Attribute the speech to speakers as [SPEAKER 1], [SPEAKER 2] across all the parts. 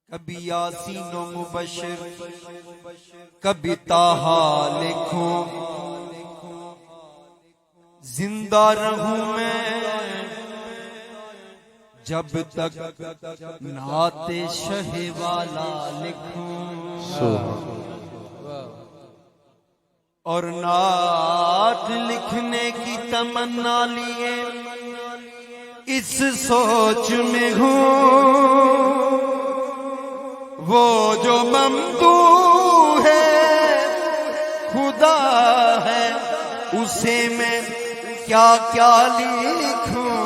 [SPEAKER 1] कभी यासीनो मुबशिर, कभी ताहा लिखूं, जिंदा रहूं मैं जब तक नाते शहे वाला लिखूं। और नात लिखने की तमन्ना लिए इस सोच में हूँ, वो जो ममदू है खुदा है, उसे मैं क्या क्या लिखूं।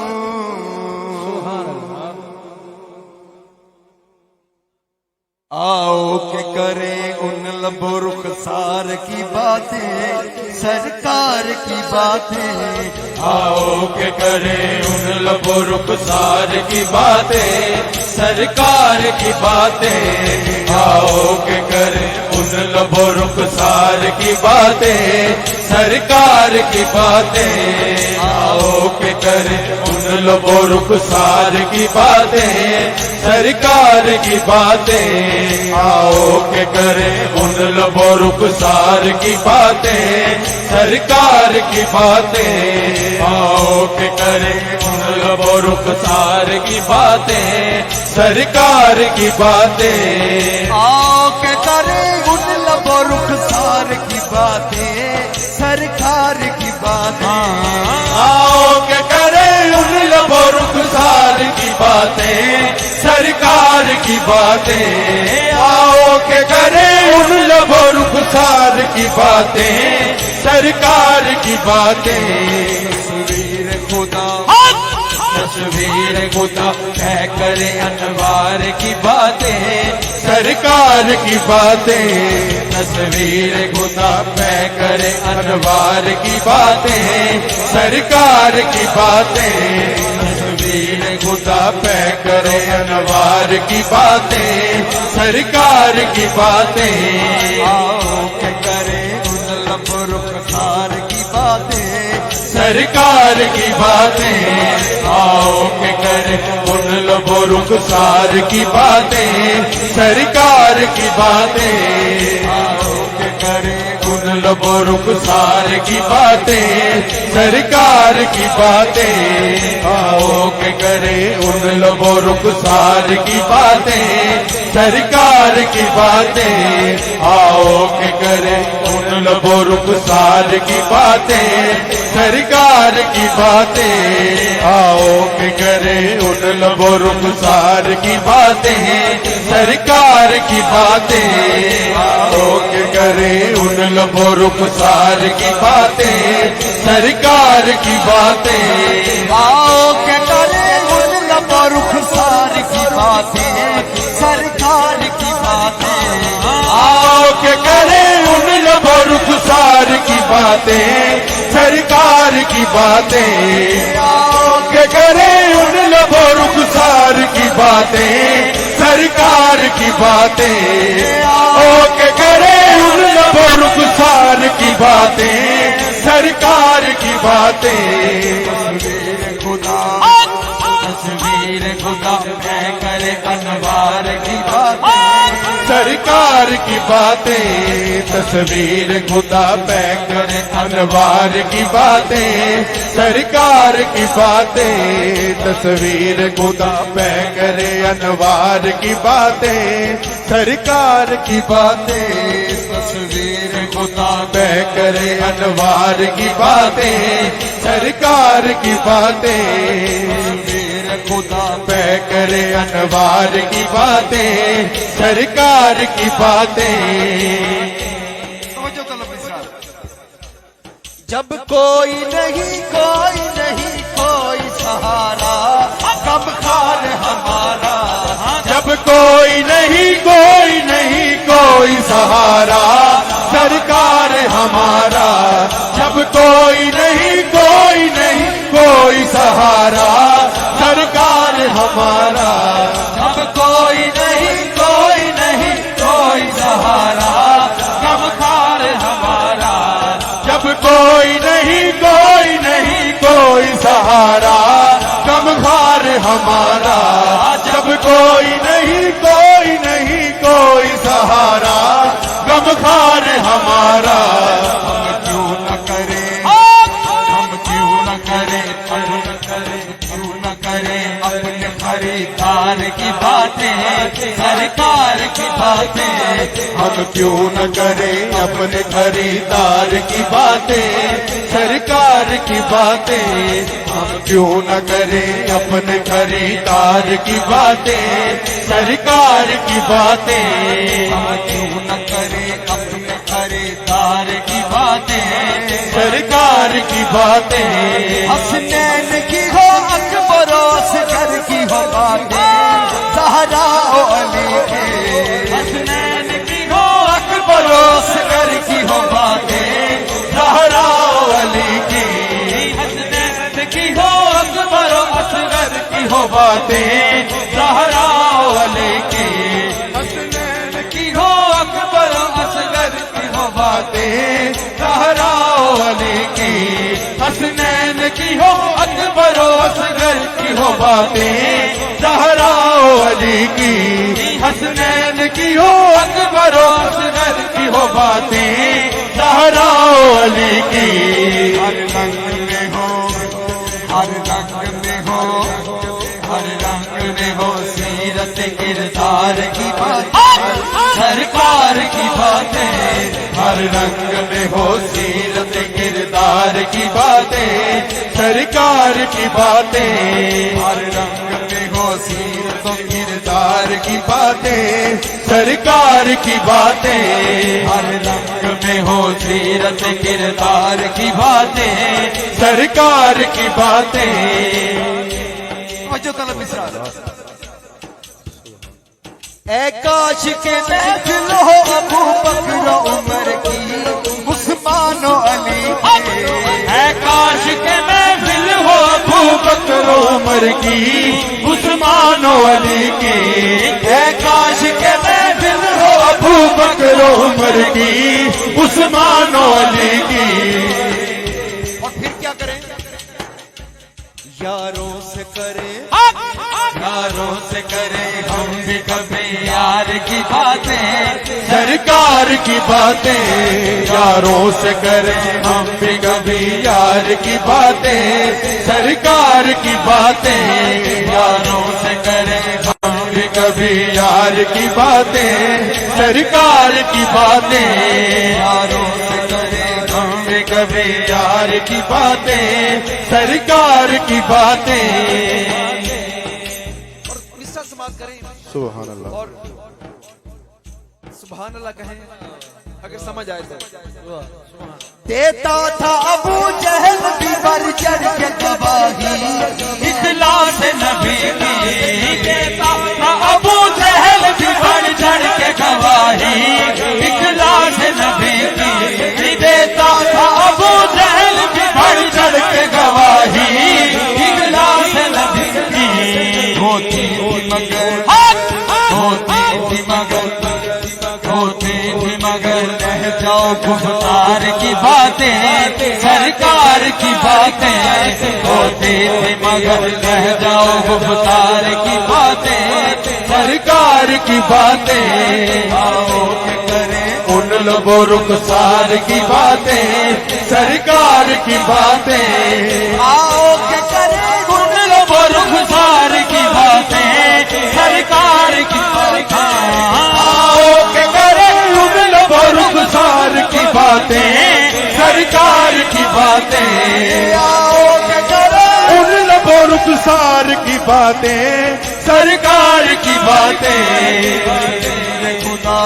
[SPEAKER 1] आओ के करें उन लबो रुखसार की बातें, सरकार की बातें।
[SPEAKER 2] आओ के करें उन लबो रुखसार की बातें, सरकार की बातें। आओ के करें उन लबो रुखसार की बातें, सरकार की बातें। आओ के करें उन लबो रुखसार की बातें, सरकार की बातें। आओ के करें उन लबो रुखसार की बातें, सरकार की बातें। आओ के करें उन लबो रुखसार की बातें, सरकार की बातें।
[SPEAKER 1] आओ के करें उन लबो रुखसार की बातें, सरकार की बातें।
[SPEAKER 2] आओ के करें उन लबो रुखसार की बातें, सरकार की बातें। आओ के करें उन लबो रुखसार की बातें, सरकार की बातें।
[SPEAKER 1] तस्वीर खुदा,
[SPEAKER 2] तस्वीर खुदा तय करे अनवार की बातें, सरकार की बातें। तस्वीर खुदा तय करे अनवार की बातें, सरकार की बातें। तस्वीर खुदा तय करे अनवार की बातें, सरकार की बातें।
[SPEAKER 1] आओ के करें उन लबो रुखसार की बातें,
[SPEAKER 2] सरकार की बातें। आओ के करें उन लबो रुखसार की बातें, सरकार की बातें।
[SPEAKER 1] आओ के करें
[SPEAKER 2] उन लबो रुखसार की बातें, सरकार की बातें। आओ के करें उन लबो रुखसार की बातें, सरकार की बातें। आओ के करें उन लबो रुखसार की बातें, सरकार की बातें। आओ के करें उन लबो रुखसार की बातें, सरकार की बातें। आओ के करें उन लबो रुखसार की बातें, सरकार की बातें।
[SPEAKER 1] आओ के करें उन लबो रुखसार की बातें, सरकार की बातें।
[SPEAKER 2] आओ के करें उन लबो रुखसार की बातें, सरकार की बातें। आओ के करें उन लबो रुखसार की बातें, सरकार की बातें। आओ के करें उन लबो रुखसार की बातें, सरकार की बातें।
[SPEAKER 1] तस्वीर खुदा,
[SPEAKER 2] तस्वीर खुदा तय करे अनवार की बातें, सरकार की बातें। तस्वीर खुदा तय करे अनवार की बातें, सरकार की बातें। तस्वीर खुदा तय करे अनवार की बातें, सरकार की बातें। तस्वीर खुदा तय करे अनवार की बातें, सरकार की बातें।
[SPEAKER 1] खुदा
[SPEAKER 2] तय करे अनवार की बातें, सरकार की बातें।
[SPEAKER 1] जब कोई नहीं कोई सहारा, कब खार हमारा।
[SPEAKER 2] जब कोई नहीं कोई सहारा, सरकार हमारा। जब कोई नहीं कोई सहारा, सरकार हमारा।
[SPEAKER 1] जब कोई नहीं कोई सहारा, कब खार हमारा।
[SPEAKER 2] जब कोई नहीं कोई सहारा, गमखार हमारा। जब कोई नहीं
[SPEAKER 1] बातें, सरकार की बातें।
[SPEAKER 2] हम क्यों न करें अपने खरीदार की बातें, सरकार की बातें। हम क्यों न करें अपने खरीदार की बातें, सरकार की बातें।
[SPEAKER 1] हम क्यों न करें अपने खरीदार की बातें,
[SPEAKER 2] सरकार की बातें।
[SPEAKER 1] हसनैन की हो अकबर असगर की हो बातें, ज़हरा ओ अली के। हसनैन की हो अकबर असगर की हो बातें,
[SPEAKER 2] ज़हरा ओ अली की।
[SPEAKER 1] हसनैन की हो अकबर असगर की हो
[SPEAKER 2] बातें,
[SPEAKER 1] ज़हरा ओ अली की। हसनैन की हो अकबर असगर की हो बातें,
[SPEAKER 2] ज़हरा ओ अली की। हसनैन की हो अकबर असगर की हो बातें, ज़हरा ओ अली की। हसनैन की हो अकबर असगर की हो बातें, ज़हरा ओ अली की।
[SPEAKER 1] हर रंग में हो, हर रंग में हो, हर रंग में हो सीरत किरदार की बातें, सरकार की बातें।
[SPEAKER 2] हर रंग में हो सीरत किरदार की बातें, सरकार की बातें।
[SPEAKER 1] हर रंग में हो सीरत किरदार की
[SPEAKER 2] बातें, सरकार की बातें।
[SPEAKER 1] हर रंग में हो सीरत किरदार की बातें,
[SPEAKER 2] सरकार की बातें।
[SPEAKER 1] जो तलब मिसरा ए काश के महफिल हो अबू बकर उमर की, उस्मान ओ अली के।
[SPEAKER 2] है काश के महफिल हो अबू बकर उमर की, उस्मान ओ अली की। है काश के महफिल हो अबू बकर उमर की, उस्मान ओ अली की।
[SPEAKER 1] और फिर क्या करें? यारों से करें, यारों से करें हम भी कभी यार की बातें,
[SPEAKER 2] सरकार की बातें। यारों से करें हम भी कभी यार की बातें, सरकार की बातें।
[SPEAKER 1] यारों से करें हम भी
[SPEAKER 2] कभी यार की बातें, सरकार की बातें।
[SPEAKER 1] यारों से करें हम भी
[SPEAKER 2] कभी यार की बातें, सरकार की बातें।
[SPEAKER 3] मिस्टर समाज करें
[SPEAKER 2] सुभान अल्लाह।
[SPEAKER 3] और सुभान अल्लाह कहें अगर समझ आए तो।
[SPEAKER 1] देता था अबू जहल भी बढ़ चढ़ के गवाही, इखलास नबी की। देता था अबू जहल भी बढ़ चढ़ के गवाही, इखलास नबी की। देता था अबू जहल भी बढ़ चढ़ के गवाही, इखलास नबी की। होती थी मगर, होती थी मगर, होती थी मगर रह जाओ गुफ्तार की बातें, सरकार की बातें। होती थी मगर रह जाओ गुफ्तार की बातें,
[SPEAKER 2] सरकार की बातें।
[SPEAKER 1] आओ के करें
[SPEAKER 2] उन लोगों रुखसार की बातें, सरकार की बातें।
[SPEAKER 1] आओ के करें उन लोगों रुखसार की बातें, सरकार की बातें।
[SPEAKER 2] आओ के करें उन लोगों रुखसार की बातें, सरकार की बातें।
[SPEAKER 1] आओ के करें
[SPEAKER 2] उन लोगों रुखसार की बातें, सरकार की बातें।
[SPEAKER 1] खुदा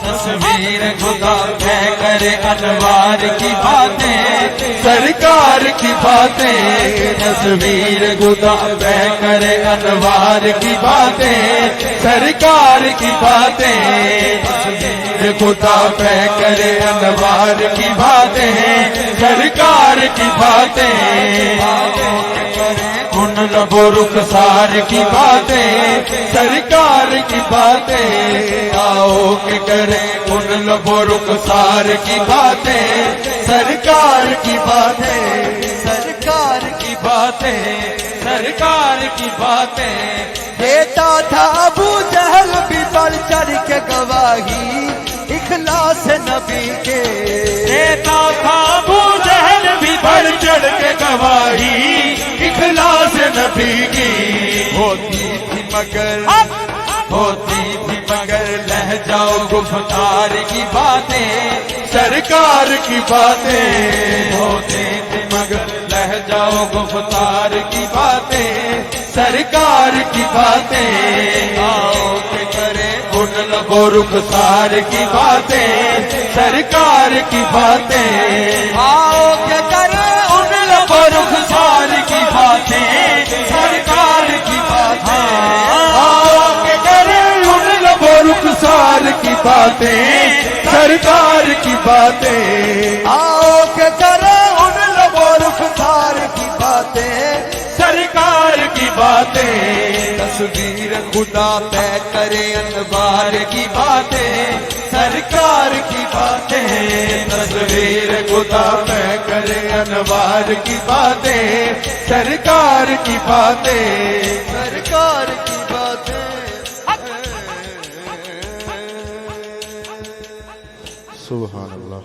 [SPEAKER 1] तस्वीर खुदा तय करे अनवार की बातें,
[SPEAKER 2] सरकार की बातें। तस्वीर खुदा तय करे अनवार की बातें, सरकार की बातें। तस्वीर खुदा तय करे अनवार की बातें, सरकार की बातें। उन लबो रुखसार की बातें, सरकार की बातें। आओ के करें उन लबो रुखसार की बातें, सरकार की बातें।
[SPEAKER 1] सरकार की
[SPEAKER 2] बातें, सरकार की बातें।
[SPEAKER 1] देता था अबू जहल भी बढ़ चढ़ के गवाही, इखलास नबी के।
[SPEAKER 2] देता था अबू जहल भी बढ़ चढ़ के गवाही, इखलास नबी की
[SPEAKER 1] होती थी मगर लह जाओ गुफ्तार की बातें,
[SPEAKER 2] सरकार की बातें
[SPEAKER 1] होते थे मगर लह जाओ गुफ्तार की बातें,
[SPEAKER 2] सरकार की बातें
[SPEAKER 1] आओ के करे
[SPEAKER 2] उन लबो रुखसार की बातें सरकार की बातें
[SPEAKER 1] आओ के करे उन लबो रुखसार की बातें, सरकार की बातें,
[SPEAKER 2] आओ के करे उन लबो रुखसार की बातें सरकार की बातें
[SPEAKER 1] आओ के करे उन लबो रुखसार की बातें,
[SPEAKER 2] सरकार की बातें
[SPEAKER 1] तस्वीर खुदा तय करे अनवार की बातें, सरकार की बातें,
[SPEAKER 2] तस्वीर खुदा में करे अनवार की बातें सरकार की बातें
[SPEAKER 1] सरकार की बातें।
[SPEAKER 2] सुभान अल्लाह।